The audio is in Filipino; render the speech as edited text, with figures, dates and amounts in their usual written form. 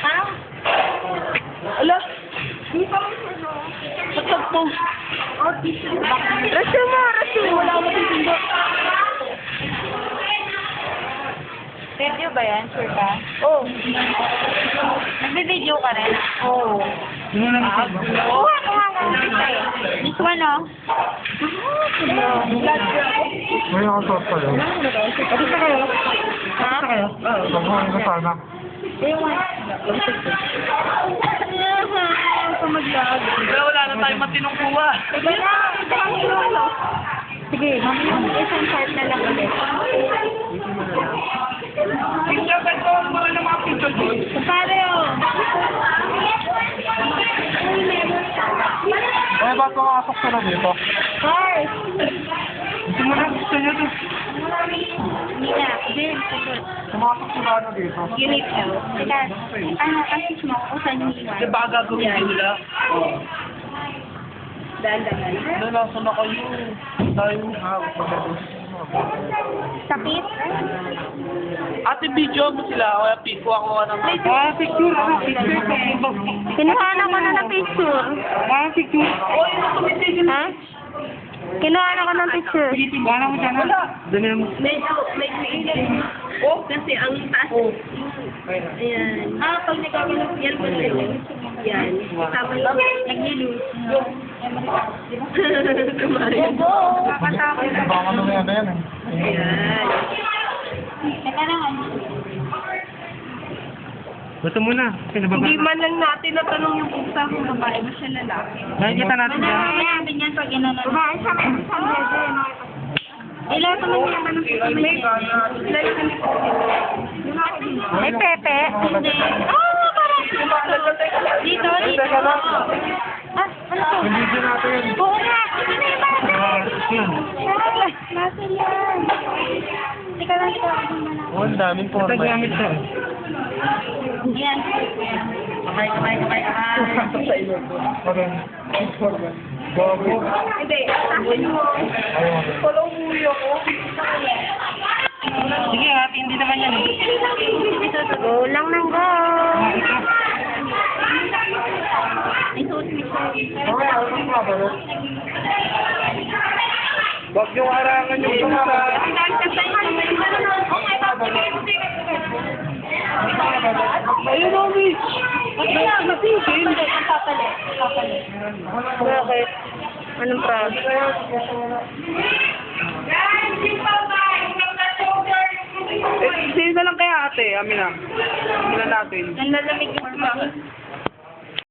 Ha? Ala, Di pa mo ano? patag to. Rasyo mo, rasyo mo. Wala akong matitindo. Video ba yan? Sure ka? Oh. Nagbe-video ka rin? Oh. Yun na lang. Kuha nga. This one, oh. May ako sa kayo. Tapos na kayo? Ha? Kayo? Pagkain ka sana. Pumaglag. Wala na tayong matinong kuha. Sige na. Sige, isang part na lang ulit. Picture ka ito. Mga na mga picture doon. Pare, oh. Eh, ba't makasok ka na dito? Cars. Gusto mo na, gusto nyo to. Hindi na. Din, sagot. Pumasok ka na dito. Unit daw. Teka, ano, kasi mo kung saan yung iwan. Kasi baka gagawin nila. Dahan-dahan. Hindi, nasa na kayo. Tayo ha. Sakit? Ate, video mo sila. Kaya kuha ko ng... Picture. Kinuhaan ako na ng picture. Picture. Oh, yun ang tumitigil. Ha? Kinuhaan ako ng picture. Wala mo dyan ha. Dami mo. Medyo Oh, kasi ang taas. Ayan. Pag nagkakaroon, yan po sila. Yan. Kasama yung nag-lose. Kumain. Kakatapos. Baka ano yan eh. Ayan. Teka lang, ano? Gusto mo na. hindi man lang natin natanong yung pusa kung babae mo siya lalaki. Nakikita natin yan. Kaya natin yan pag inanan. Babae siya, may isang bebe. Ilan pa man yan? Ano sa may pepe? Hindi. Oh, parang dito, dito. Ah, ano to? Hindi din natin. Oo nga, hindi na yung bata. Nasa yan. Teka lang, teka lang. Oh, ang daming forma. Naggamit siya. Yan. Kamay. Okay. Gago. Hindi, akin mo. Ayaw. Walang uwi ako. Sige ate, hindi naman yan eh. Go lang ng go. Isuot mo siya. Okay, ako ng brother. Huwag yung harangan yung pusa. Ayun o, Mitch. Hindi, papalit. Bakit? Anong problem? Sino na lang kaya ate? Amin na. Amin na natin. Nanlalamig yung